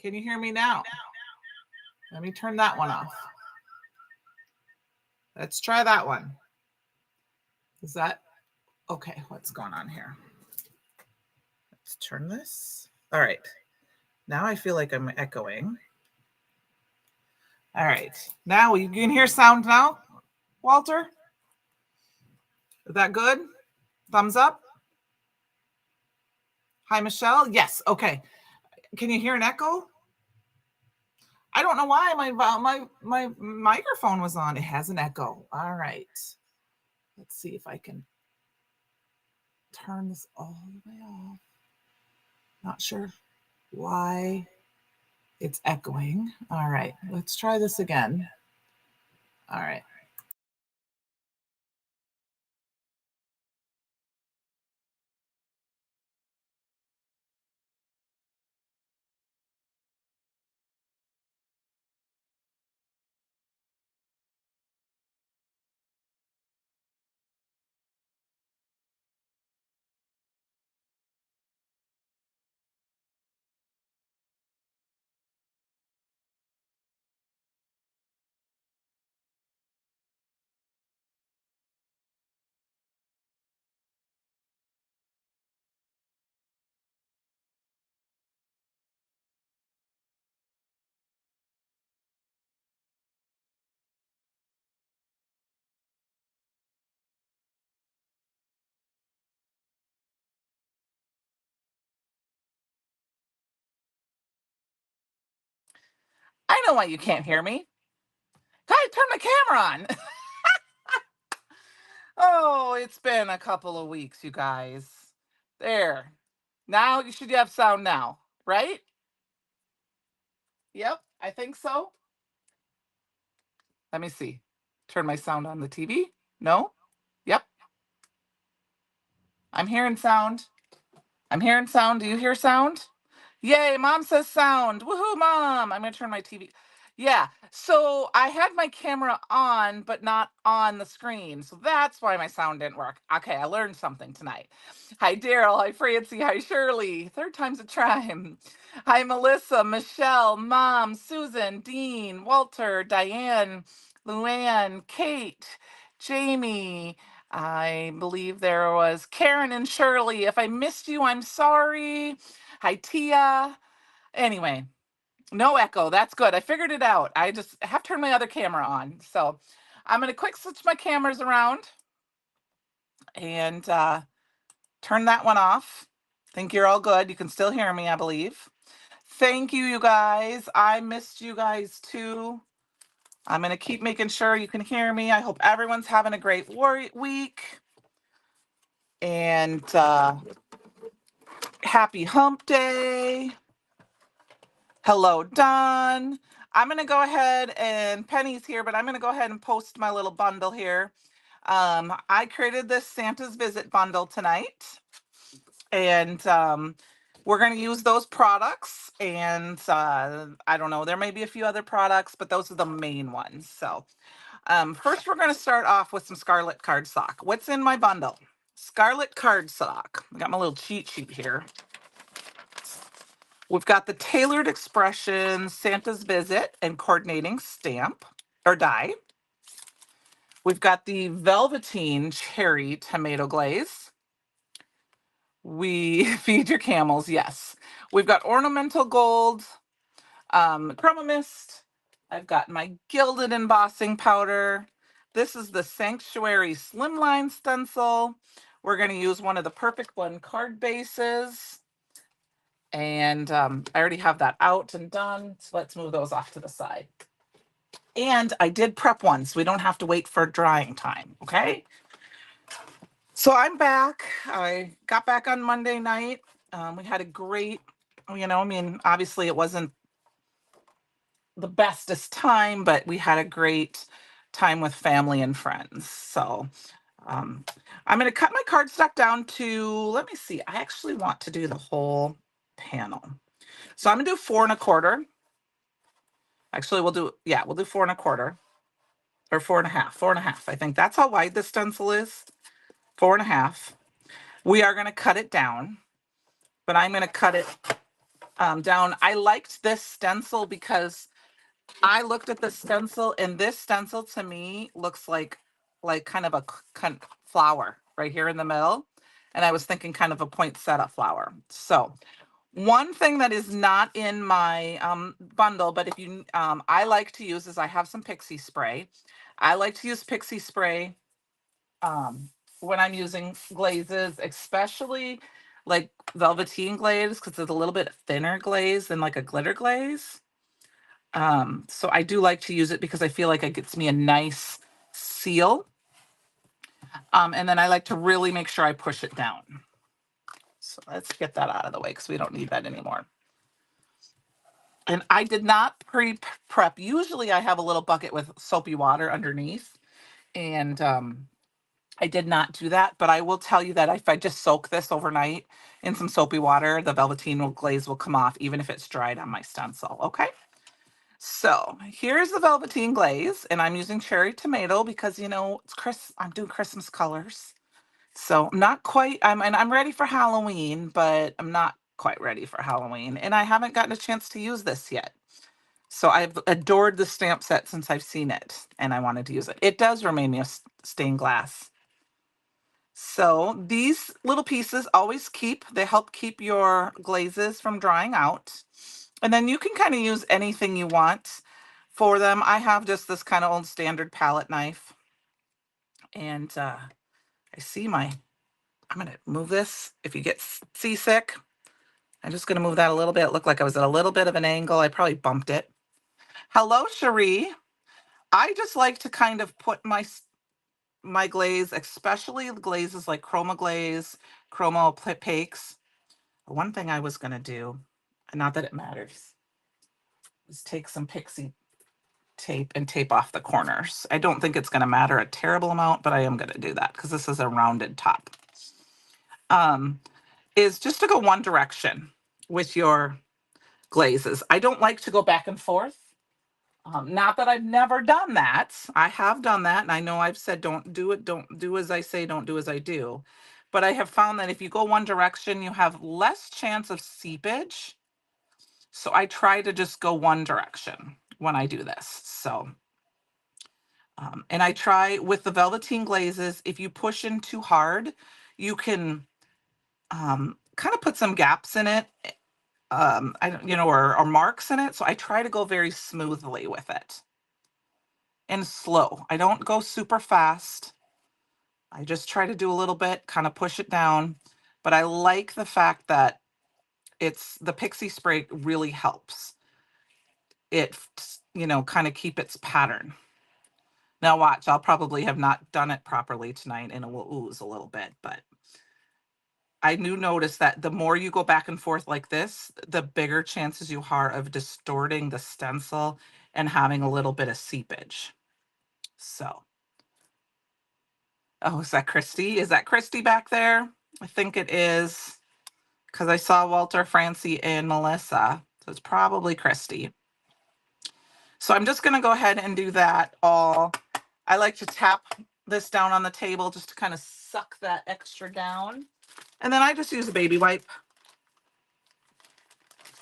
Can you hear me now? Let me turn that one off. Let's try that one. Is that okay? What's going on here? Let's turn this. All right. Now I feel like I'm echoing. All right. Now you can hear sound now, Walter? Is that good? Thumbs up? Hi, Michelle. Yes. Okay. Can you hear an echo? I don't know why my microphone was on. It has an echo. All right. Let's see if I can turn this all the way off. Not sure why it's echoing. All right. Let's try this again. All right. I know why you can't hear me. Guys, turn my camera on. Oh, it's been a couple of weeks, you guys. There. Now you should have sound now, right? Yep, I think so. Let me see. Turn my sound on the TV. No? Yep. I'm hearing sound. I'm hearing sound. Do you hear sound? Yay, mom says sound. Woohoo, mom. I'm going to turn my TV. Yeah, so I had my camera on, but not on the screen. So that's why my sound didn't work. Okay, I learned something tonight. Hi, Daryl. Hi, Francie. Hi, Shirley. Third time's a charm. Hi, Melissa, Michelle, Mom, Susan, Dean, Walter, Diane, Luann, Kate, Jamie. I believe there was Karen and Shirley. If I missed you, I'm sorry. Hi, Tia. Anyway, no echo. That's good. I figured it out. I just have turned my other camera on. So I'm going to quick switch my cameras around and turn that one off. Think you're all good. You can still hear me, I believe. Thank you, you guys. I missed you guys too. I'm going to keep making sure you can hear me. I hope everyone's having a great week. And happy hump day. Hello, Don. I'm going to go ahead and Penny's here, but I'm going to go ahead and post my little bundle here. I created this Santa's Visit bundle tonight, and we're going to use those products. And I don't know, there may be a few other products, but those are the main ones. So first, we're going to start off with some Scarlet cardstock. What's in my bundle? Scarlet cardstock. I got my little cheat sheet here. We've got the Tailored Expressions Santa's Visit and Coordinating Stamp or die. We've got the Velveteen Cherry Tomato Glaze. We feed your camels, yes. We've got Ornamental Gold, Chroma Mist. I've got my Gilded Embossing Powder. This is the Sanctuary Slimline Stencil. We're going to use one of the Perfect Blend card bases. And I already have that out and done. So let's move those off to the side. And I did prep one, so we don't have to wait for drying time, okay? So I'm back. I got back on Monday night. We had a great, obviously it wasn't the bestest time, but we had a great time with family and friends. So I'm going to cut my cardstock down to, let me see, I actually want to do the whole panel. So I'm going to do 4 1/4. Actually, we'll do 4 1/4 or 4 1/2, 4 1/2. I think that's how wide the stencil is. 4 1/2. We are going to cut it down, but I'm going to cut it down. I liked this stencil because I looked at the stencil, and this stencil to me looks like kind of a flower right here in the middle. And I was thinking kind of a poinsettia flower. So one thing that is not in my bundle, but if you, I like to use is I have some pixie spray. I like to use pixie spray um, when I'm using glazes, especially like Velveteen glaze, because it's a little bit thinner glaze than like a glitter glaze. So I do like to use it because I feel like it gets me a nice seal. And then I like to really make sure I push it down. So let's get that out of the way because we don't need that anymore. And I did not pre-prep. Usually I have a little bucket with soapy water underneath. And I did not do that, but I will tell you that if I just soak this overnight in some soapy water, the Velveteen glaze will come off even if it's dried on my stencil, okay? So here's the Velveteen glaze, and I'm using cherry tomato because, you know, it's I'm doing Christmas colors. So I'm not quite, and I'm ready for Halloween, but I'm not quite ready for Halloween. And I haven't gotten a chance to use this yet. So I've adored the stamp set since I've seen it, and I wanted to use it. It does remind me of stained glass. So these little pieces always they help keep your glazes from drying out. And then you can kind of use anything you want for them. I have just this kind of old standard palette knife. And I see I'm going to move this. If you get seasick, I'm just going to move that a little bit. It looked like I was at a little bit of an angle. I probably bumped it. Hello, Cherie. I just like to kind of put my glaze, especially the glazes like Chroma Glaze, Chroma Opaques. One thing I was going to do, not that it matters, is take some pixie tape and tape off the corners. I don't think it's going to matter a terrible amount, but I am going to do that because this is a rounded top. Is just to go one direction with your glazes. I don't like to go back and forth. Not that I've never done that. I have done that, and I know I've said don't do it, don't do as I say, don't do as I do. But I have found that if you go one direction, you have less chance of seepage. So I try to just go one direction when I do this. So, and I try with the Velveteen glazes, if you push in too hard, you can kind of put some gaps in it, I don't, you know, or marks in it. So I try to go very smoothly with it and slow. I don't go super fast. I just try to do a little bit, kind of push it down. But I like the fact that the pixie spray really helps it, you know, kind of keep its pattern. Now watch, I'll probably have not done it properly tonight and it will ooze a little bit, but I do notice that the more you go back and forth like this, the bigger chances you are of distorting the stencil and having a little bit of seepage. So, oh, is that Christy? Is that Christy back there? I think it is because I saw Walter, Francie, and Melissa. So it's probably Christy. So I'm just going to go ahead and do that all. I like to tap this down on the table just to kind of suck that extra down. And then I just use a baby wipe.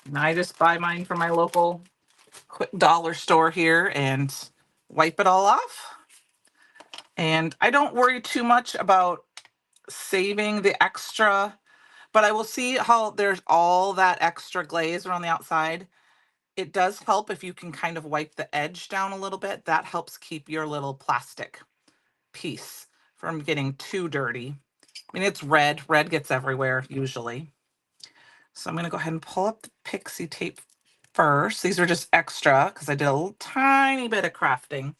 And I just buy mine from my local quick dollar store here and wipe it all off. And I don't worry too much about saving the extra, but I will see how there's all that extra glaze around the outside. It does help if you can kind of wipe the edge down a little bit. That helps keep your little plastic piece from getting too dirty. I mean, it's red. Red gets everywhere usually. So I'm going to go ahead and pull up the pixie tape first. These are just extra because I did a little tiny bit of crafting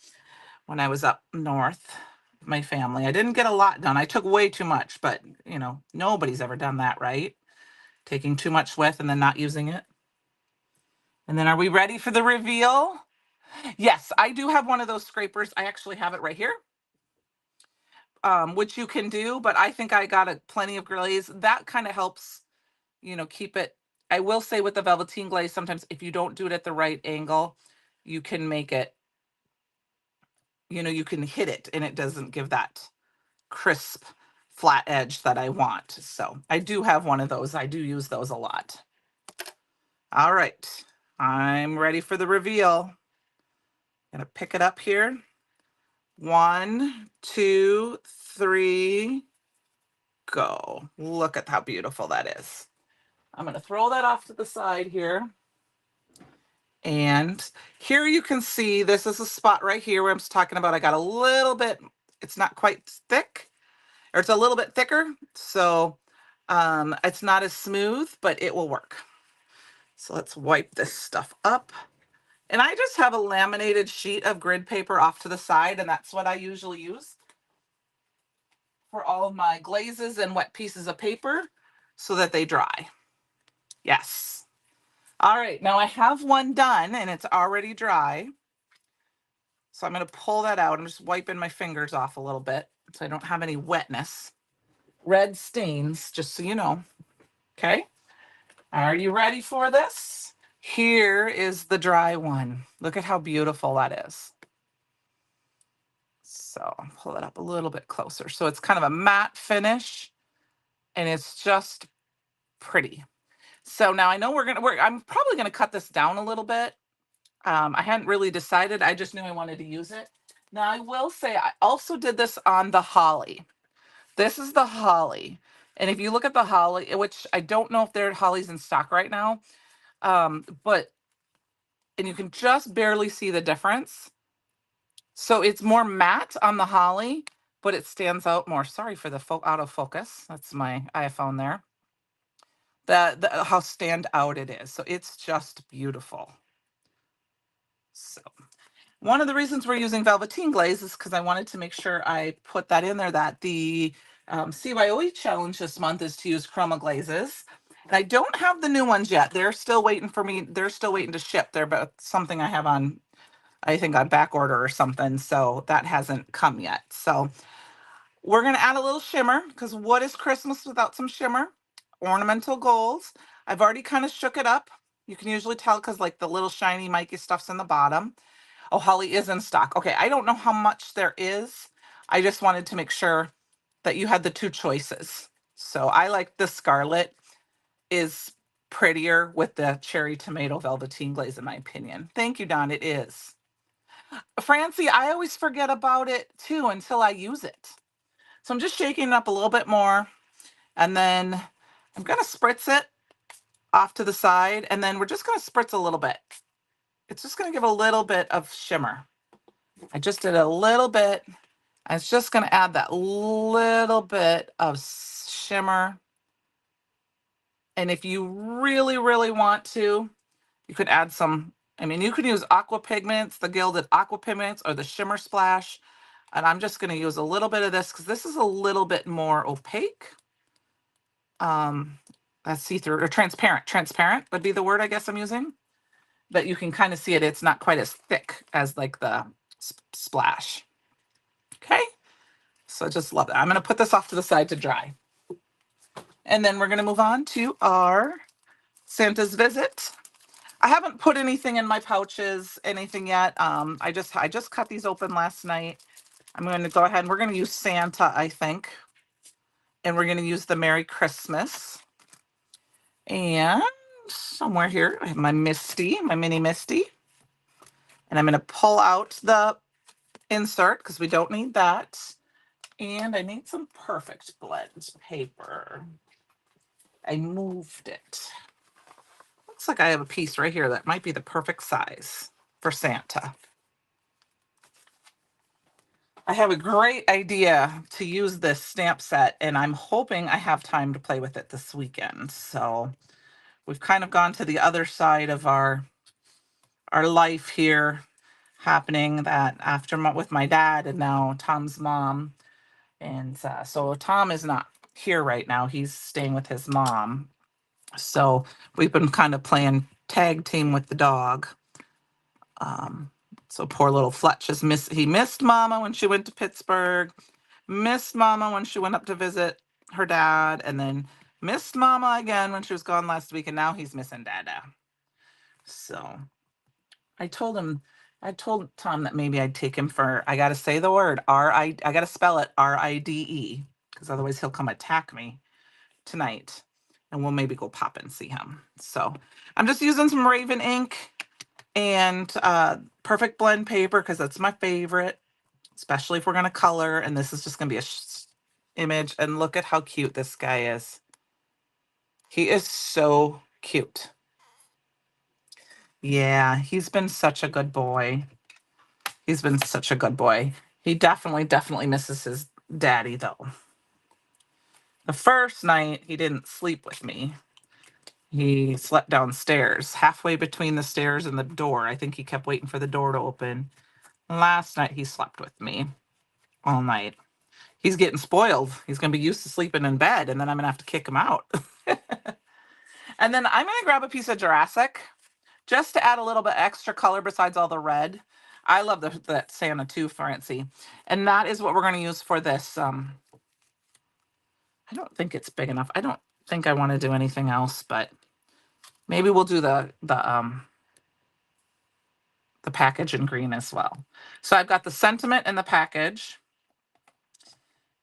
when I was up north with my family. I didn't get a lot done. I took way too much, but you know, nobody's ever done that, right? Taking too much with and then not using it. And then are we ready for the reveal? Yes, I do have one of those scrapers. I actually have it right here. Which you can do, but I think I got plenty of glaze. That kind of helps, you know, keep it. I will say with the Velveteen glaze, sometimes if you don't do it at the right angle, you can make it, you know, you can hit it and it doesn't give that crisp flat edge that I want. So I do have one of those. I do use those a lot. All right, I'm ready for the reveal. Gonna pick it up here. 1, 2, 3, go. Look at how beautiful that is. I'm gonna throw that off to the side here. And here you can see, this is a spot right here where I'm talking about I got a little bit, it's not quite thick, or it's a little bit thicker. So it's not as smooth, but it will work. So let's wipe this stuff up. And I just have a laminated sheet of grid paper off to the side, and that's what I usually use for all of my glazes and wet pieces of paper so that they dry. Yes. All right, now I have one done and it's already dry. So I'm going to pull that out. I'm just wiping my fingers off a little bit so I don't have any wetness. Red stains, just so you know. Okay. Are you ready for this? Here is the dry one. Look at how beautiful that is. So I'll pull it up a little bit closer. So it's kind of a matte finish and it's just pretty. So now I know I'm probably going to cut this down a little bit. I hadn't really decided. I just knew I wanted to use it. Now I will say I also did this on the holly. This is the holly. And if you look at the holly, which I don't know if there are hollies in stock right now, and you can just barely see the difference. So it's more matte on the holly, but it stands out more. Sorry for the out of focus. That's my iPhone there. How stand out it is. So it's just beautiful. So one of the reasons we're using Velveteen Glaze is because I wanted to make sure I put that in there, that the CYOE challenge this month is to use chroma glazes. And I don't have the new ones yet. They're still waiting for me. They're still waiting to ship. They're about something I have on, I think, on back order or something. So that hasn't come yet. So we're going to add a little shimmer, because what is Christmas without some shimmer? Ornamental golds. I've already kind of shook it up. You can usually tell because like the little shiny Mikey stuff's in the bottom. Oh, holly is in stock. Okay, I don't know how much there is. I just wanted to make sure that you had the two choices. So I like the scarlet is prettier with the cherry tomato velveteen glaze, in my opinion. Thank you, Don. It is. Francie, I always forget about it too until I use it. So I'm just shaking it up a little bit more. And then I'm going to spritz it off to the side. And then we're just going to spritz a little bit. It's just going to give a little bit of shimmer. I just did a little bit. I was just going to add that little bit of shimmer. And if you really, really want to, you could add some, I mean, you could use aqua pigments, the gilded aqua pigments or the shimmer splash. And I'm just going to use a little bit of this because this is a little bit more opaque. That's see-through or transparent. Transparent would be the word I guess I'm using. But you can kind of see it. It's not quite as thick as like the splash. Okay. So just love that. I'm going to put this off to the side to dry. And then we're going to move on to our Santa's visit. I haven't put anything in my pouches, anything yet. I just cut these open last night. I'm going to go ahead and we're going to use Santa, I think. And we're going to use the Merry Christmas. And somewhere here, I have my Misty, my mini Misty. And I'm going to pull out the insert because we don't need that. And I need some Perfect Blend paper. I moved it. Looks like I have a piece right here that might be the perfect size for Santa. I have a great idea to use this stamp set, and I'm hoping I have time to play with it this weekend. So we've kind of gone to the other side of our life here, happening that after with my dad and now Tom's mom. And so Tom is not here right now. He's staying with his mom. So we've been kind of playing tag team with the dog. So poor little Fletch he missed Mama when she went to Pittsburgh, missed Mama when she went up to visit her dad, and then missed Mama again when she was gone last week, and now he's missing Dada. So I told Tom that maybe I'd take him for, I got to say the word, I got to spell it RIDE, because otherwise he'll come attack me tonight. and we'll maybe go pop and see him. So I'm just using some Raven ink and Perfect Blend paper because that's my favorite, especially if we're going to color. And this is just going to be a image. And look at how cute this guy is. He is so cute. Yeah, he's been such a good boy. He's been such a good boy. He definitely misses his daddy, though. The first night, he didn't sleep with me. He slept downstairs, halfway between the stairs and the door. I think he kept waiting for the door to open. Last night, he slept with me all night. He's getting spoiled. He's going to be used to sleeping in bed, and then I'm going to have to kick him out. And then I'm going to grab a piece of Jurassic just to add a little bit extra color besides all the red. I love that Santa too, Francie. And that is what we're going to use for this. I don't think it's big enough. I don't think I want to do anything else, but maybe we'll do the package in green as well. So I've got the sentiment in the package.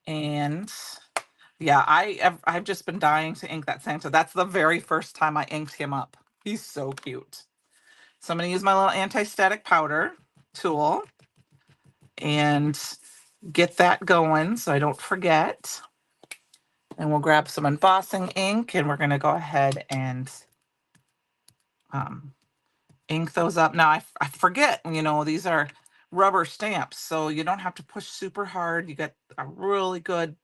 And yeah, I've just been dying to ink that Santa. That's the very first time I inked him up. He's so cute. So I'm going to use my little anti-static powder tool and get that going so I don't forget. And we'll grab some embossing ink and we're going to go ahead and ink those up. Now I forget, you know, these are rubber stamps, so you don't have to push super hard. You get a really good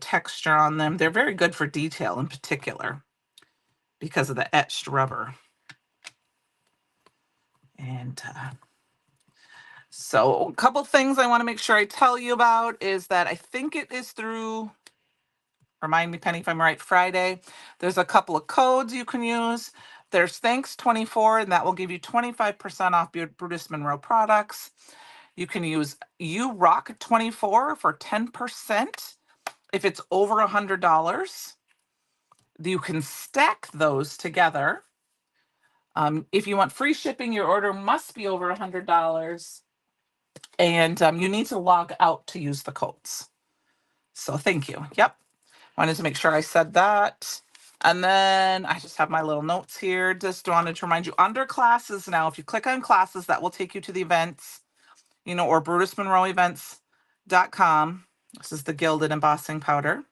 texture on them. They're very good for detail in particular because of the etched rubber. And so a couple things I want to make sure I tell you about is that I think it is through, remind me, Penny, if I'm right, Friday. There's a couple of codes you can use. There's Thanks24, and that will give you 25% off Brutus Monroe products. You can use URock24 for 10% if it's over $100. You can stack those together. If you want free shipping, your order must be over $100. And you need to log out to use the codes. So thank you. Yep. Wanted to make sure I said that. And then I just have my little notes here. Just wanted to remind you, under classes now, if you click on classes, that will take you to the events, you know, or BrutusMonroeEvents.com. This is the gilded embossing powder.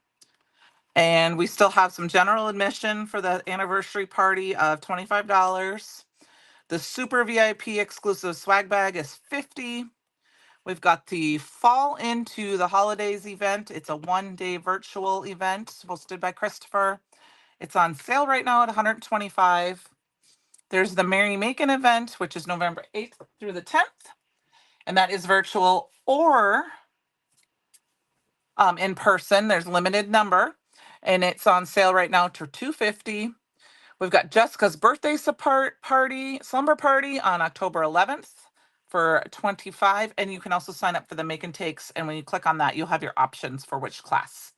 And we still have some general admission for the anniversary party of $25. The super VIP exclusive swag bag is $50. We've got the Fall into the Holidays event. It's a one-day virtual event hosted by Christopher. It's on sale right now at $125. There's the Merry Making event, which is November 8th through the 10th. And that is virtual or in person. There's limited number. And it's on sale right now to $250. We've got Jessica's birthday slumber party on October 11th. For $25, and you can also sign up for the make and takes, and when you click on that, you'll have your options for which class,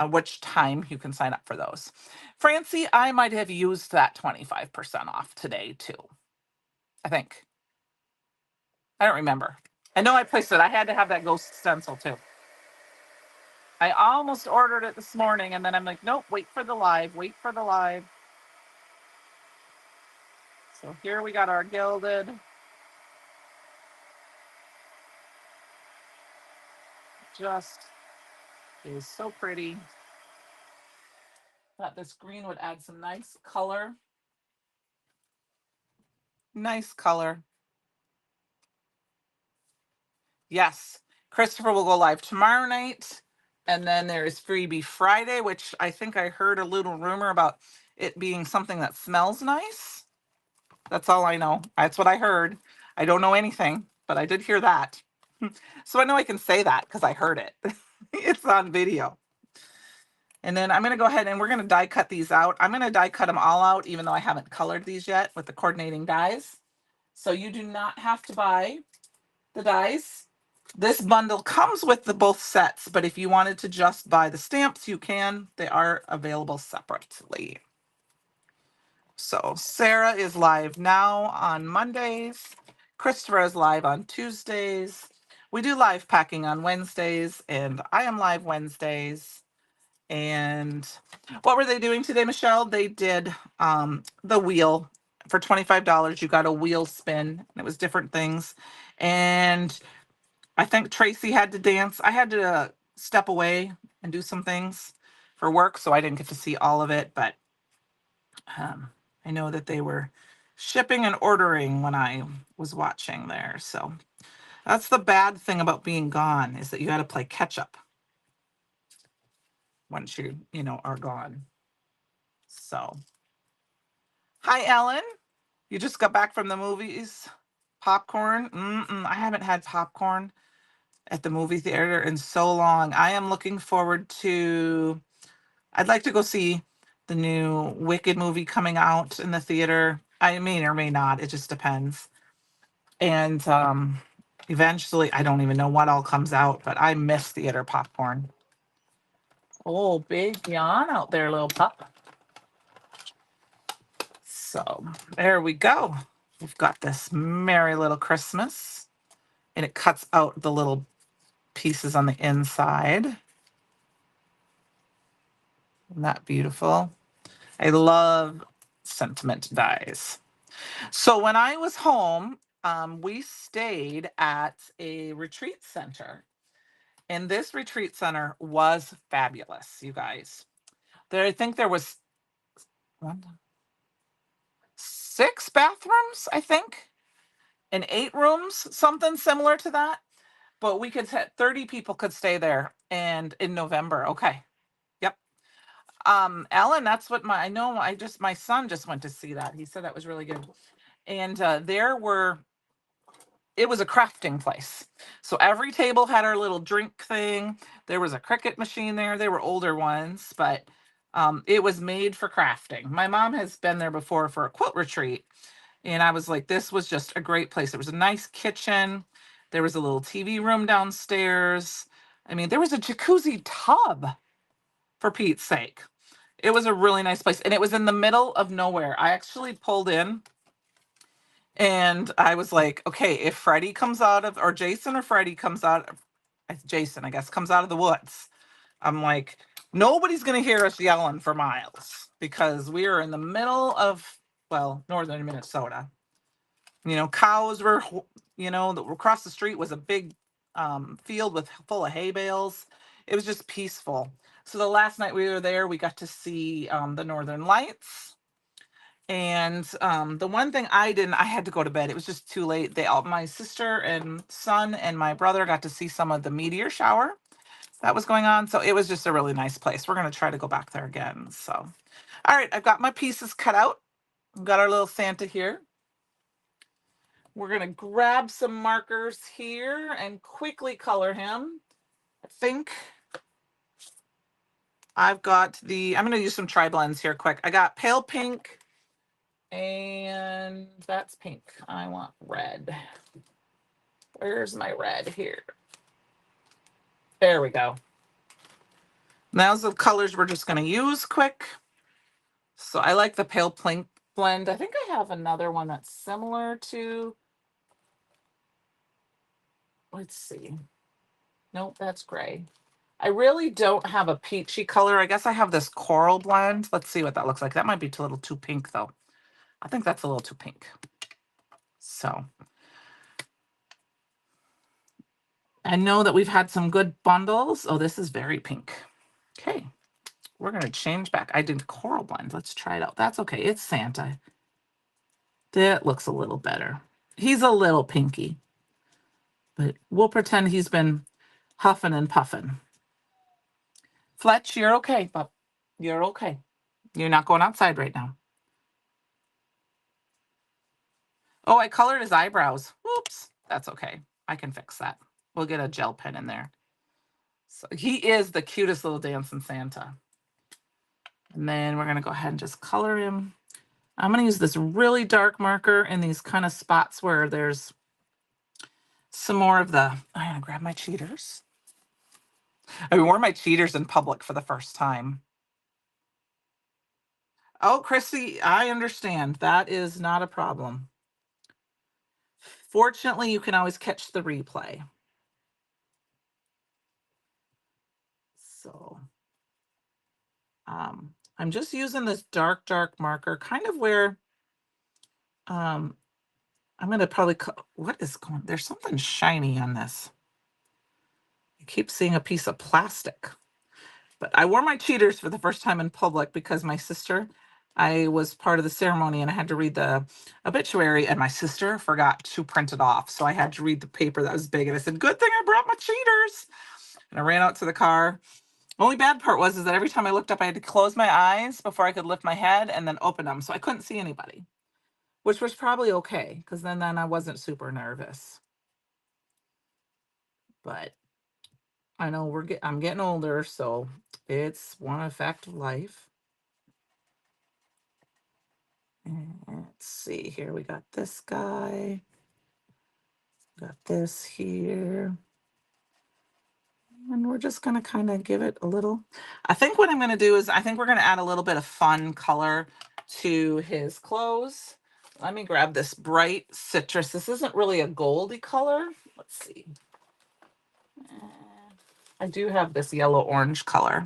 which time you can sign up for those. Francie, I might have used that 25% off today too. I think. I don't remember. I know I placed it. I had to have that ghost stencil too. I almost ordered it this morning, and then I'm like, nope, wait for the live. So here we got our gilded. Just is so pretty. Thought this green would add some nice color. Nice color. Yes, Christopher will go live tomorrow night. And then there is Freebie Friday, which I think I heard a little rumor about it being something that smells nice. That's all I know. That's what I heard. I don't know anything, but I did hear that. So I know I can say that because I heard it. It's on video. And then I'm going to go ahead and we're going to die cut these out. I'm going to die cut them all out, even though I haven't colored these yet with the coordinating dies. So you do not have to buy the dies. This bundle comes with both sets, but if you wanted to just buy the stamps, you can. They are available separately. So Sarah is live now on Mondays. Christopher is live on Tuesdays. We do live packing on Wednesdays, and I am live Wednesdays. And what were they doing today, Michelle? They did the wheel for $25. You got a wheel spin, and it was different things. And I think Tracy had to dance. I had to step away and do some things for work, so I didn't get to see all of it, but I know that they were shipping and ordering when I was watching there. So that's the bad thing about being gone, is that you got to play catch up once you know, are gone. So, hi, Ellen. You just got back from the movies? Popcorn? I haven't had popcorn at the movie theater in so long. I am looking forward to, I'd like to go see the new Wicked movie coming out in the theater. I may or may not. It just depends. And eventually, I don't even know what all comes out, but I miss theater popcorn. Oh, big yawn out there, little pup. So there we go. We've got this Merry Little Christmas, and it cuts out the little pieces on the inside. Isn't that beautiful? I love sentiment dies. So when I was home, we stayed at a retreat center. And this retreat center was fabulous, you guys. I think there was one, 6 bathrooms, I think, and 8 rooms, something similar to that. But we could 30 people could stay there, and in November. Okay. Yep. Ellen, that's what my son just went to see that. He said that was really good. And it was a crafting place. So every table had our little drink thing. There was a Cricut machine there. They were older ones, but it was made for crafting. My mom has been there before for a quilt retreat. And I was like, this was just a great place. There was a nice kitchen. There was a little TV room downstairs. I mean, there was a jacuzzi tub, for Pete's sake. It was a really nice place. And it was in the middle of nowhere. I actually pulled in and I was like, okay, if Freddie comes out of, or Jason or Freddie comes out, Jason, I guess, comes out of the woods, I'm like, nobody's going to hear us yelling for miles, because we are in the middle of, well, northern Minnesota. You know, cows were, across the street was a big field full of hay bales. It was just peaceful. So the last night we were there, we got to see the Northern Lights. And the one thing I had to go to bed. It was just too late. My sister and son and my brother got to see some of the meteor shower that was going on. So it was just a really nice place. We're going to try to go back there again. So, all right, I've got my pieces cut out. We've got our little Santa here. We're going to grab some markers here and quickly color him. I think I'm going to use some tri-blends here quick. I got pale pink, and that's pink. I want red. Where's my red here? There we go. Now's the colors we're just going to use quick. So I like the pale pink blend. I think I have another one that's similar to, let's see. Nope, that's gray. I really don't have a peachy color. I guess I have this coral blend. Let's see what that looks like. That might be a little too pink, though. I think that's a little too pink. So I know that we've had some good bundles. Oh, this is very pink. Okay, we're going to change back. I did coral blend. Let's try it out. That's okay. It's Santa. That looks a little better. He's a little pinky, but we'll pretend he's been huffing and puffing. Fletch, you're okay, pup. You're okay. You're not going outside right now. Oh, I colored his eyebrows. Whoops. That's okay. I can fix that. We'll get a gel pen in there. So he is the cutest little dancing Santa. And then we're going to go ahead and just color him. I'm going to use this really dark marker in these kind of spots where there's some more of the, I'm going to grab my cheaters. I wore my cheaters in public for the first time. Oh, Chrissy, I understand. That is not a problem. Fortunately, you can always catch the replay. So I'm just using this dark marker, kind of where I'm going to probably, what is going, there's something shiny on this. I keep seeing a piece of plastic. But I wore my cheaters for the first time in public because my sister, I was part of the ceremony and I had to read the obituary, and my sister forgot to print it off. So I had to read the paper that was big, and I said, good thing I brought my cheaters. And I ran out to the car. Only bad part was is that every time I looked up, I had to close my eyes before I could lift my head and then open them. So I couldn't see anybody, which was probably okay because then I wasn't super nervous. But I know I'm getting older, so it's one fact of life. And let's see here. We got this guy. Got this here. And we're just going to kind of give it a little. I think what I'm going to do is I think we're going to add a little bit of fun color to his clothes. Let me grab this bright citrus. This isn't really a goldy color. Let's see. I do have this yellow orange color.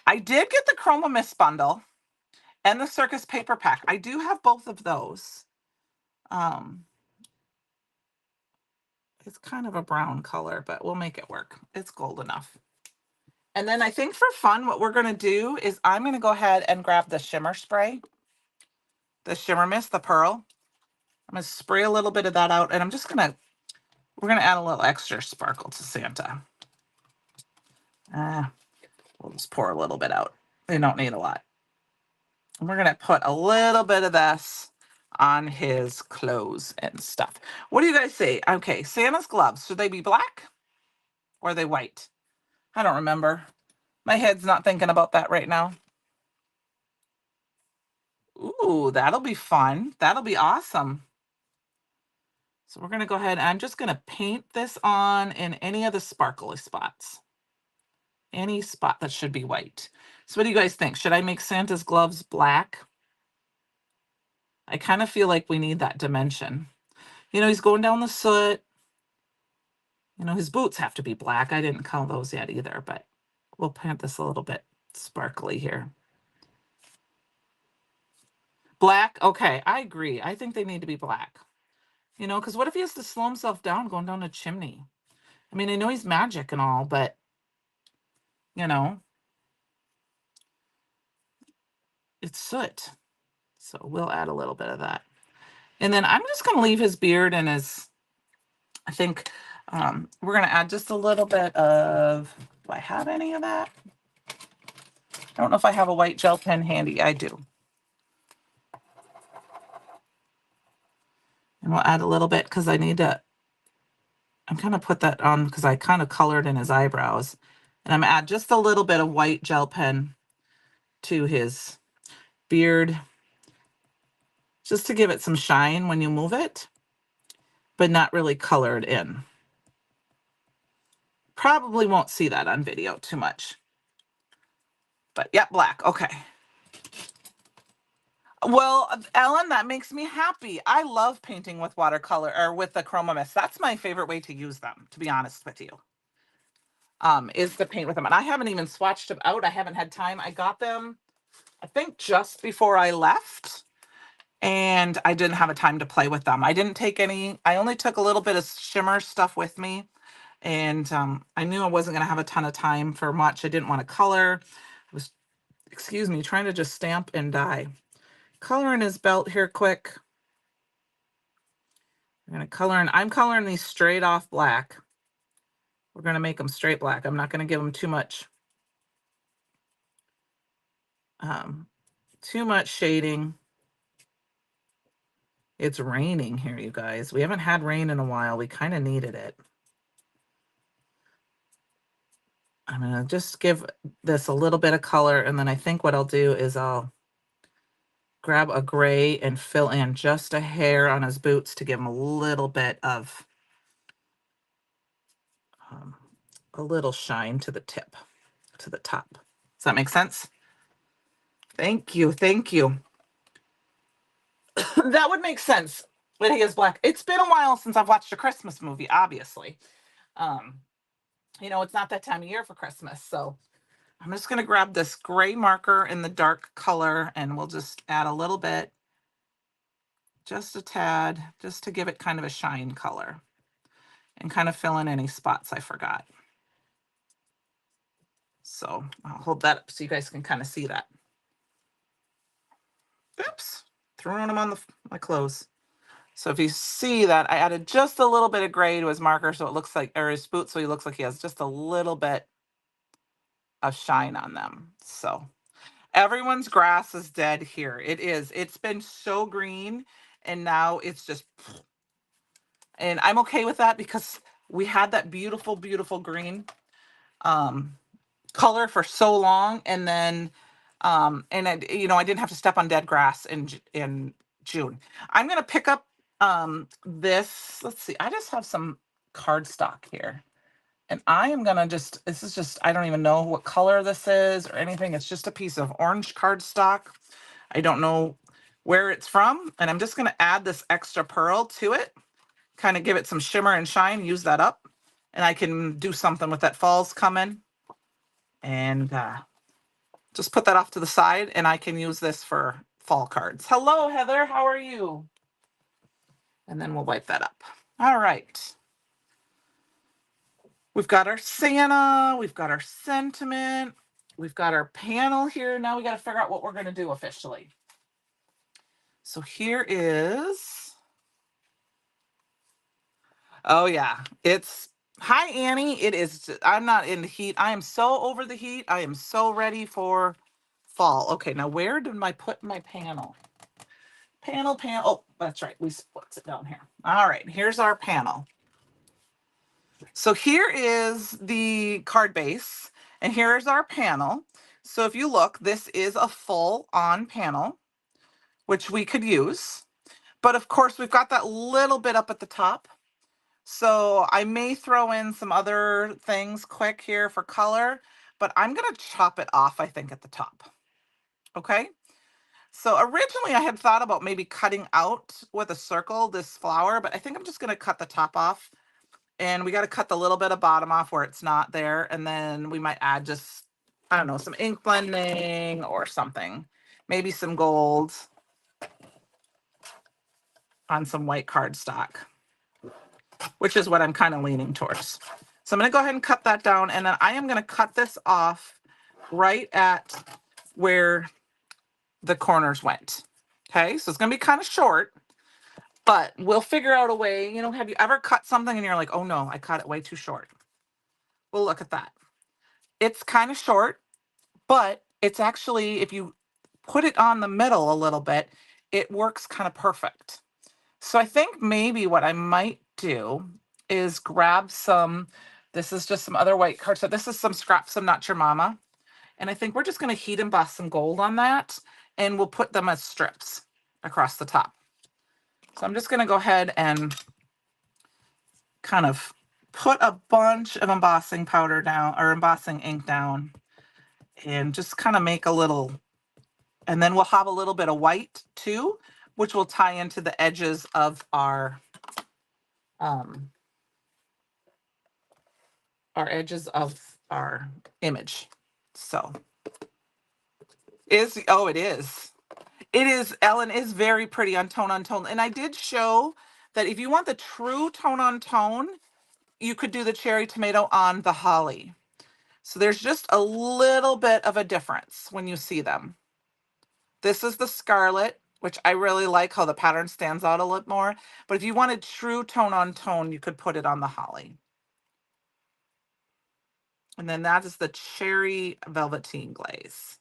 I did get the Chroma Mist bundle and the Circus paper pack. I do have both of those. It's kind of a brown color, but we'll make it work. It's gold enough. And then I think for fun, what we're going to do is I'm going to go ahead and grab the shimmer spray, the shimmer mist, the pearl. I'm going to spray a little bit of that out, and we're going to add a little extra sparkle to Santa. We'll just pour a little bit out. They don't need a lot. And we're going to put a little bit of this on his clothes and stuff. What do you guys say? Okay, Santa's gloves, should they be black or are they white? I don't remember. My head's not thinking about that right now. Ooh, that'll be fun. That'll be awesome. So we're going to go ahead. I'm just going to paint this on in any of the sparkly spots. Any spot that should be white. So what do you guys think? Should I make Santa's gloves black? I kind of feel like we need that dimension. You know, he's going down the soot. You know, his boots have to be black. I didn't count those yet either, but we'll paint this a little bit sparkly here. Black? Okay, I agree. I think they need to be black. You know, because what if he has to slow himself down going down a chimney? I mean, I know he's magic and all, but, you know, it's soot. So we'll add a little bit of that. And then I'm just going to leave his beard and his, I think we're going to add just a little bit of, do I have any of that? I don't know if I have a white gel pen handy. I do. And we'll add a little bit because I need to, I'm going to put that on because I kind of colored in his eyebrows. And I'm going to add just a little bit of white gel pen to his beard just to give it some shine when you move it, but not really colored in. Probably won't see that on video too much. But yeah, black. Okay. Well, Ellen, that makes me happy. I love painting with watercolor or with the Chroma Mist. That's my favorite way to use them, to be honest with you. Is to paint with them. And I haven't even swatched them out. I haven't had time. I got them, I think, just before I left. And I didn't have a time to play with them. I didn't take any. I only took a little bit of shimmer stuff with me. And I knew I wasn't going to have a ton of time for much. I didn't want to color. I was, excuse me, trying to just stamp and dye. Coloring his belt here quick. I'm going to color, and I'm coloring these straight off black. We're going to make them straight black. I'm not going to give them too much shading. It's raining here, you guys. We haven't had rain in a while. We kind of needed it. I'm going to just give this a little bit of color, and then I think what I'll do is I'll grab a gray and fill in just a hair on his boots to give him a little bit of a little shine to the tip, to the top. Does that make sense? Thank you. Thank you. That would make sense when he is black. It's been a while since I've watched a Christmas movie, obviously. You know, it's not that time of year for Christmas, so I'm just going to grab this gray marker in the dark color and we'll just add a little bit, just a tad, just to give it kind of a shine color and kind of fill in any spots I forgot. So I'll hold that up so you guys can kind of see that. Oops, throwing them on my clothes. So if you see that, I added just a little bit of gray to his marker so it looks like, or his boot, so he looks like he has just a little bit of shine on them. So everyone's grass is dead here. It is. It's been so green and now it's just, and I'm okay with that because we had that beautiful, beautiful green color for so long. And then, and I, I didn't have to step on dead grass in June. I'm going to pick up this. Let's see. I just have some cardstock here. And I am going to this is just, I don't even know what color this is or anything. It's just a piece of orange cardstock. I don't know where it's from. And I'm just going to add this extra pearl to it, kind of give it some shimmer and shine, use that up. And I can do something with that. Fall's coming. And just put that off to the side and I can use this for fall cards. Hello, Heather. How are you? And then we'll wipe that up. All right. We've got our Santa. We've got our sentiment. We've got our panel here. Now we got to figure out what we're going to do officially. So here is, oh yeah, it's, hi Annie. It is, I'm not in the heat. I am so over the heat. I am so ready for fall. Okay, now where did I put my panel? Panel. Oh, that's right. We split it down here. All right, here's our panel. So here is the card base, and here's our panel. So if you look, this is a full on panel, which we could use. But of course, we've got that little bit up at the top. So I may throw in some other things quick here for color, but I'm going to chop it off, I think, at the top. Okay. So originally I had thought about maybe cutting out with a circle this flower, but I think I'm just going to cut the top off. And we got to cut the little bit of bottom off where it's not there. And then we might add just, I don't know, some ink blending or something. Maybe some gold on some white cardstock, which is what I'm kind of leaning towards. So I'm going to go ahead and cut that down. And then I am going to cut this off right at where the corners went. Okay, so it's going to be kind of short, but we'll figure out a way. Have you ever cut something and you're like, oh no, I cut it way too short? Well, look at that. It's kind of short, but it's actually, if you put it on the middle a little bit, it works kind of perfect. So I think maybe what I might do is grab some, this is just some other white cardstock. This is some Scraps of Not Your Mama. And I think we're just going to heat emboss some gold on that, and we'll put them as strips across the top. So I'm just going to go ahead and kind of put a bunch of embossing powder down, or embossing ink down, and just kind of make a little, and then we'll have a little bit of white too, which will tie into the edges of our edges of our image. So it is. It is, Ellen is very pretty on tone on tone. And I did show that if you want the true tone on tone, you could do the cherry tomato on the holly. So there's just a little bit of a difference when you see them. This is the scarlet, which I really like how the pattern stands out a little more. But if you wanted true tone on tone, you could put it on the holly. And then that is the cherry velveteen glaze.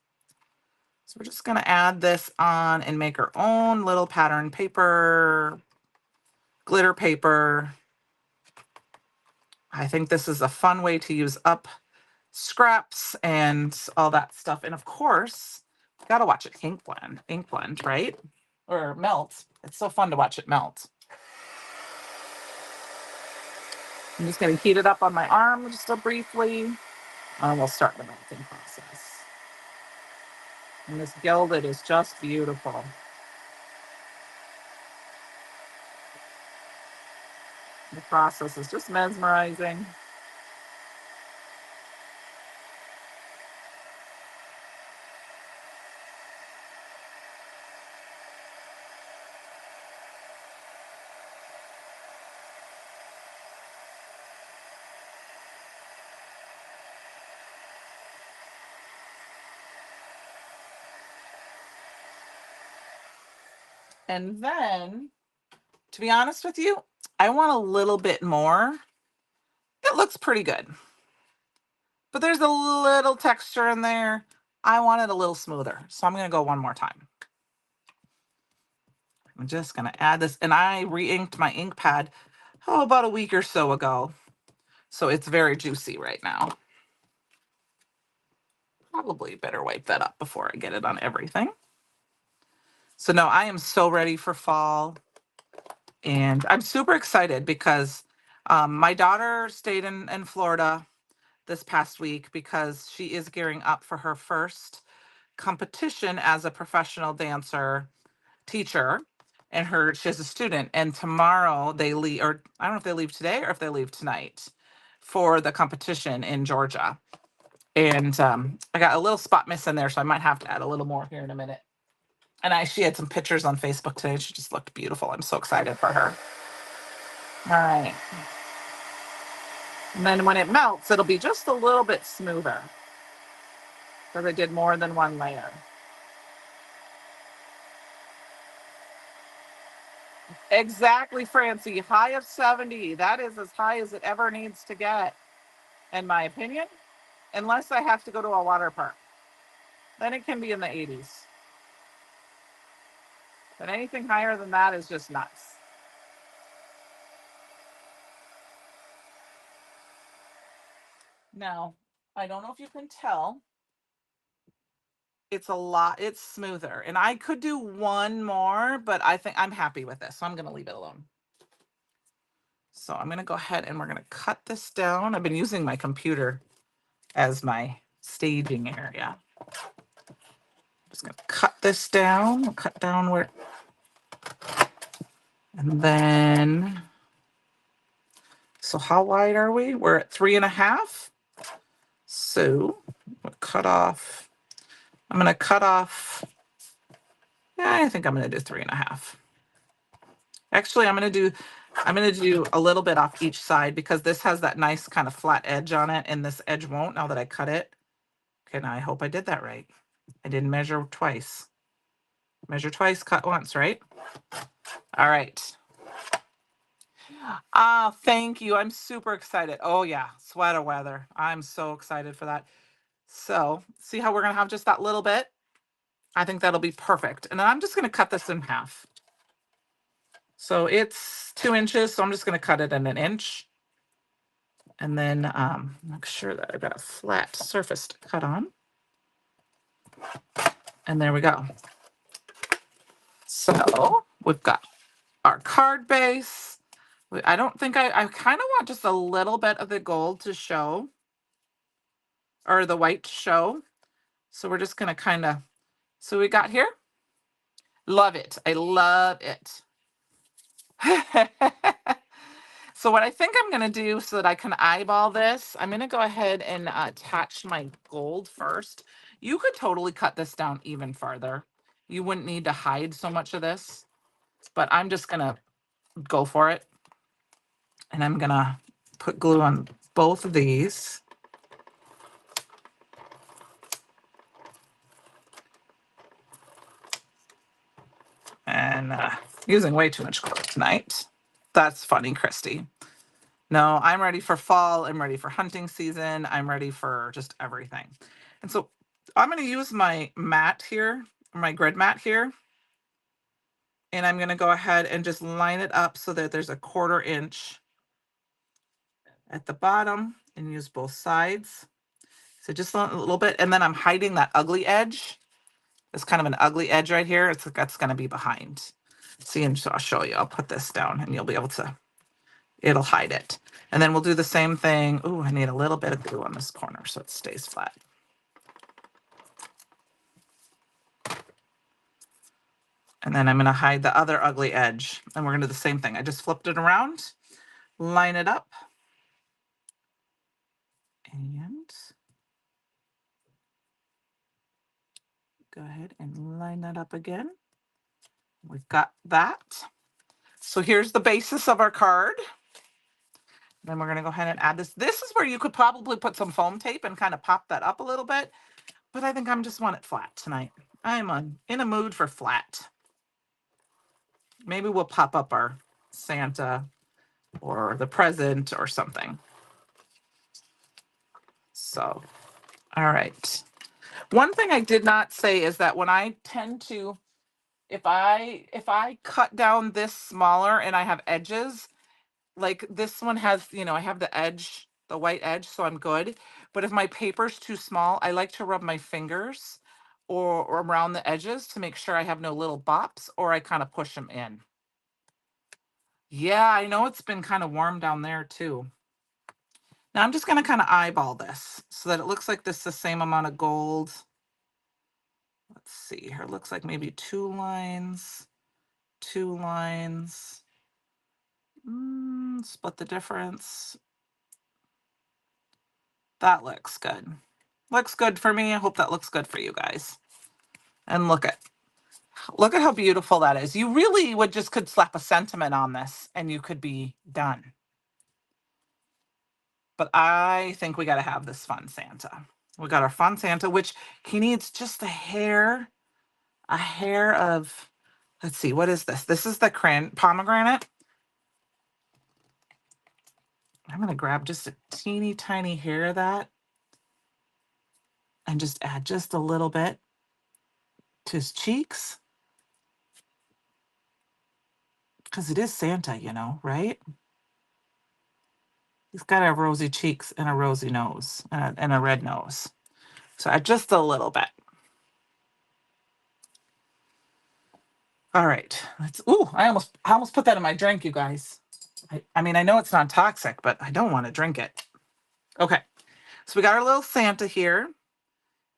So we're just going to add this on and make our own little pattern paper, glitter paper. I think this is a fun way to use up scraps and all that stuff. And of course, you got to watch it ink blend, right? Or melt. It's so fun to watch it melt. I'm just going to heat it up on my arm just briefly. And we'll start the melting process. And this gilded is just beautiful. The process is just mesmerizing. And then, to be honest with you, I want a little bit more. It looks pretty good, but there's a little texture in there. I want it a little smoother. So I'm going to go one more time. I'm just going to add this. And I re-inked my ink pad, about a week or so ago. So it's very juicy right now. Probably better wipe that up before I get it on everything. So no, I am so ready for fall. And I'm super excited because my daughter stayed in Florida this past week because she is gearing up for her first competition as a professional dancer teacher. And she has a student. And tomorrow they leave, or I don't know if they leave today or if they leave tonight for the competition in Georgia. And I got a little spot missing there, so I might have to add a little more here in a minute. And she had some pictures on Facebook today. She just looked beautiful. I'm so excited for her. All right. And then when it melts, it'll be just a little bit smoother because I did more than one layer. Exactly, Francie. High of 70. That is as high as it ever needs to get, in my opinion, unless I have to go to a water park. Then it can be in the 80s. But anything higher than that is just nuts. Now, I don't know if you can tell. It's smoother. And I could do one more, but I think I'm happy with this. So I'm going to leave it alone. So I'm going to go ahead and we're going to cut this down. I've been using my computer as my staging area. Just going to cut this down. Cut down where. And then, so how wide are we? We're at 3.5. So we'll cut off. I'm going to cut off. Yeah, I think I'm going to do 3.5. Actually, I'm going to do a little bit off each side because this has that nice kind of flat edge on it and this edge won't now that I cut it. Okay, now I hope I did that right. I didn't measure twice. Measure twice, cut once, right? All right. Thank you. I'm super excited. Oh yeah, sweater weather. I'm so excited for that. So see how we're going to have just that little bit? I think that'll be perfect. And then I'm just going to cut this in half. So it's 2 inches, so I'm just going to cut it in 1 inch. And then make sure that I've got a flat surface to cut on. And there we go. So we've got our card base. I don't think I kind of want just a little bit of the gold to show, or the white to show. So we're just going to so we got here. Love it. I love it. So what I think I'm going to do so that I can eyeball this, I'm going to go ahead and attach my gold first. You could totally cut this down even farther. You wouldn't need to hide so much of this, but I'm just going to go for it. And I'm going to put glue on both of these. And using way too much glue tonight. That's funny, Christy. No, I'm ready for fall. I'm ready for hunting season. I'm ready for just everything. And so I'm going to use my mat here, my grid mat here. And I'm going to go ahead and just line it up so that there's a 1/4 inch at the bottom and use both sides. So just a little bit. And then I'm hiding that ugly edge. It's kind of an ugly edge right here. That's going to be behind. See, and so I'll show you. I'll put this down and you'll be able to, it'll hide it. And then we'll do the same thing. Ooh, I need a little bit of glue on this corner so it stays flat. And then I'm going to hide the other ugly edge. And we're going to do the same thing. I just flipped it around, line it up. And go ahead and line that up again. We've got that. So here's the basis of our card. Then we're going to go ahead and add this. This is where you could probably put some foam tape and kind of pop that up a little bit. But I think I'm just want it flat tonight. I'm in a mood for flat. Maybe we'll pop up our Santa or the present or something. So, all right. One thing I did not say is that when I tend to, if I cut down this smaller and I have edges, like this one has, I have the edge, the white edge, so I'm good. But if my paper's too small, I like to rub my fingers or around the edges to make sure I have no little bops, or I kind of push them in. Yeah, I know it's been kind of warm down there too. Now I'm just going to kind of eyeball this so that it looks like this is the same amount of gold. Let's see here. It looks like maybe 2 lines, 2 lines. Split the difference. That looks good. Looks good for me. I hope that looks good for you guys. And look at how beautiful that is. You really could slap a sentiment on this and you could be done. But I think we got to have this fun Santa. We got our fun Santa, which he needs just a hair of, let's see, what is this? This is the pomegranate. I'm going to grab just a teeny tiny hair of that and just add just a little bit to his cheeks. Because it is Santa, right? He's got to have rosy cheeks and a rosy nose and a red nose. So add just a little bit. All right. I almost put that in my drink, you guys. I mean, I know it's not toxic, but I don't want to drink it. Okay. So we got our little Santa here.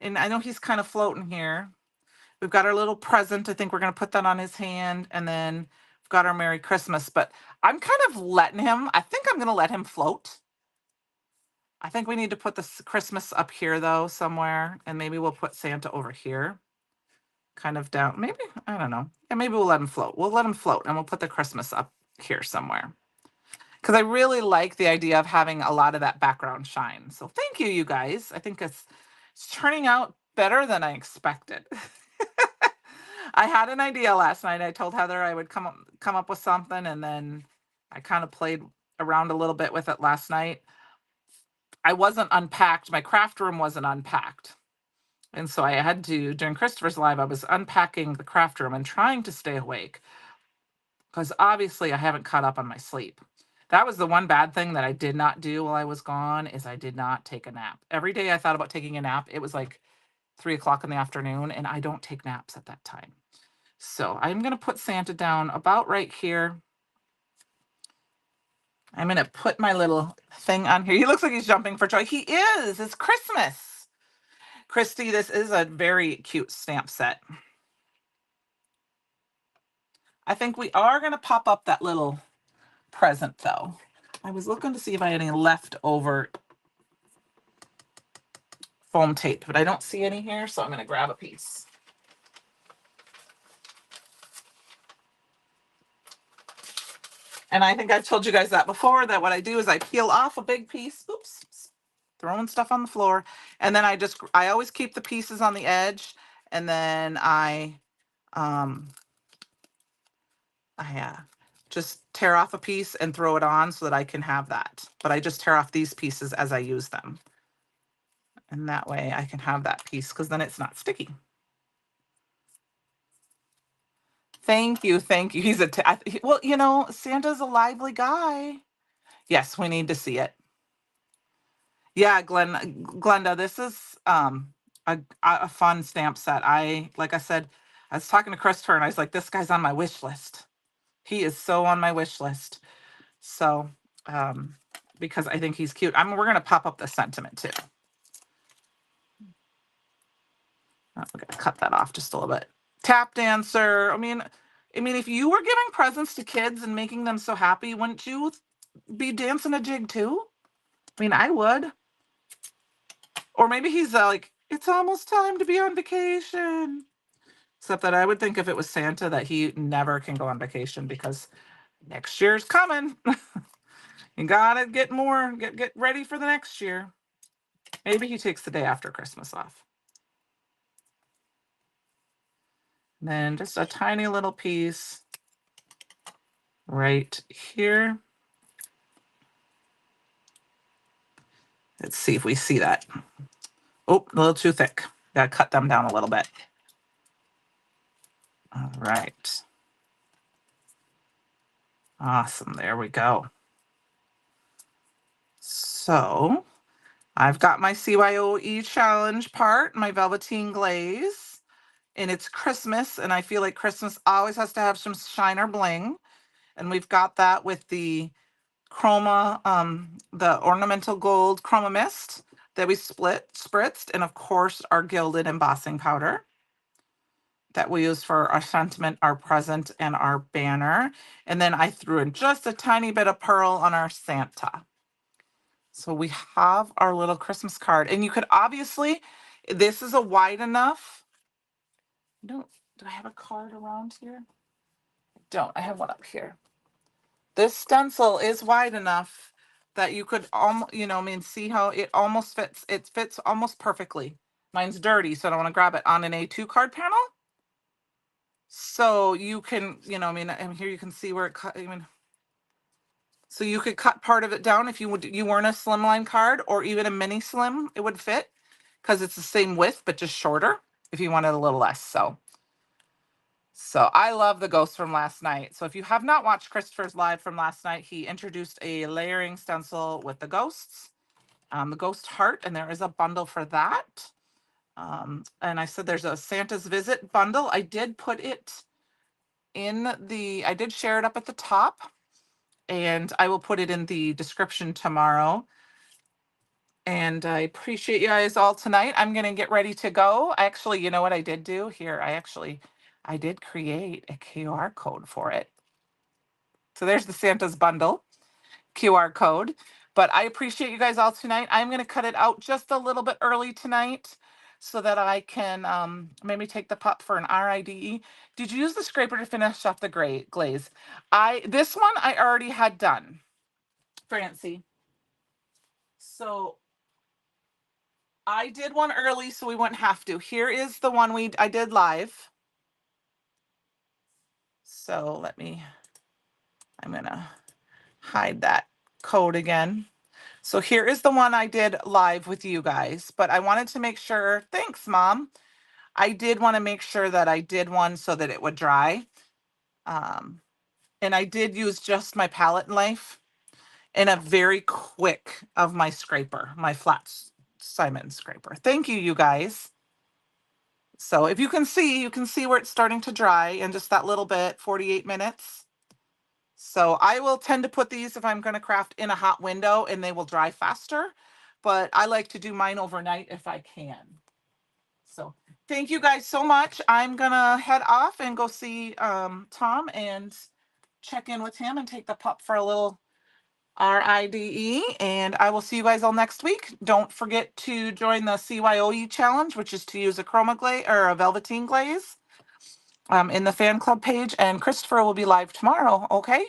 And I know he's kind of floating here. We've got our little present. I think we're going to put that on his hand. And then we've got our Merry Christmas. But I'm kind of letting him, I think I'm going to let him float. I think we need to put the Christmas up here, though, somewhere. And maybe we'll put Santa over here. Kind of down. Maybe, I don't know. And maybe we'll let him float. We'll let him float. And we'll put the Christmas up here somewhere. Because I really like the idea of having a lot of that background shine. So thank you, you guys. I think it's turning out better than I expected. I had an idea last night. I told Heather I would come up with something, and then I kind of played around a little bit with it last night. I wasn't unpacked. My craft room wasn't unpacked. And so I had to, during Christopher's Live, I was unpacking the craft room and trying to stay awake because obviously I haven't caught up on my sleep. That was the one bad thing that I did not do while I was gone, is I did not take a nap. Every day I thought about taking a nap. It was like 3 o'clock in the afternoon, and I don't take naps at that time. So I'm going to put Santa down about right here. I'm going to put my little thing on here. He looks like he's jumping for joy. He is. It's Christmas. Christy, this is a very cute stamp set. I think we are going to pop up that little present, though. I was looking to see if I had any leftover foam tape, but I don't see any here, so I'm going to grab a piece. And I think I've told you guys that before, that what I do is I peel off a big piece. Oops. Throwing stuff on the floor. And then I always keep the pieces on the edge. And then I just tear off a piece and throw it on so that I can have that. But I just tear off these pieces as I use them. And that way I can have that piece, because then it's not sticky. Thank you. Thank you. He's well, Santa's a lively guy. Yes, we need to see it. Yeah, Glenda, this is a fun stamp set. Like I said, I was talking to Christopher and I was like, this guy's on my wish list. He is so on my wish list. So, because I think he's cute. We're going to pop up the sentiment too. We're going to cut that off just a little bit. Tap dancer. I mean, if you were giving presents to kids and making them so happy, wouldn't you be dancing a jig too? I mean, I would. Or maybe he's like, it's almost time to be on vacation. Except that I would think if it was Santa that he never can go on vacation, because next year's coming. You gotta get ready for the next year. Maybe he takes the day after Christmas off. And then just a tiny little piece. right here. Let's see if we see that. Oh, a little too thick. Gotta cut them down a little bit. All right. Awesome. There we go. So I've got my CYOE challenge part, my Velveteen Glaze, and it's Christmas, and I feel like Christmas always has to have some shine or bling. And we've got that with the chroma, the ornamental gold chroma mist that we spritzed, and of course our gilded embossing powder that we use for our sentiment, our present, and our banner. And then I threw in just a tiny bit of pearl on our Santa. So we have our little Christmas card, and you could obviously, this is a wide enough. Do I have a card around here? I don't. I have one up here. This stencil is wide enough that you could almost, I mean, see how it almost fits. It fits almost perfectly. Mine's dirty, so I don't want to grab it on an A2 card panel. So you can, and here you can see where it cut. So you could cut part of it down if you weren't a slimline card, or even a mini slim, it would fit because it's the same width but just shorter if you wanted a little less. So I love the ghost from last night. So if you have not watched Christopher's live from last night, he introduced a layering stencil with the ghosts, the ghost heart, and there is a bundle for that. And I said there's a Santa's Visit bundle. I did put it I did share it up at the top, and I will put it in the description tomorrow. And I appreciate you guys all tonight. I'm going to get ready to go. Actually, you know what I did do here? I did create a QR code for it. So there's the Santa's bundle QR code. But I appreciate you guys all tonight. I'm going to cut it out just a little bit early tonight so that I can maybe take the pup for an RIDE. Did you use the scraper to finish off the glaze? This one I already had done, Francie. So I did one early, so we wouldn't have to. Here is the one I did live. So I'm gonna hide that code again. So here is the one I did live with you guys, but I wanted to make sure, thanks Mom. I did want to make sure that I did one so that it would dry. And I did use just my palette knife and a very quick of my scraper, my flat Simon scraper. Thank you, you guys. So if you can see where it's starting to dry in just that little bit, 48 minutes. So I will tend to put these, if I'm going to craft, in a hot window and they will dry faster, but I like to do mine overnight if I can. So thank you guys so much. I'm going to head off and go see Tom and check in with him and take the pup for a little RIDE, and I will see you guys all next week. Don't forget to join the CYOE challenge, which is to use a chroma glaze or a Velveteen glaze in the fan club page, and Christopher will be live tomorrow. Okay.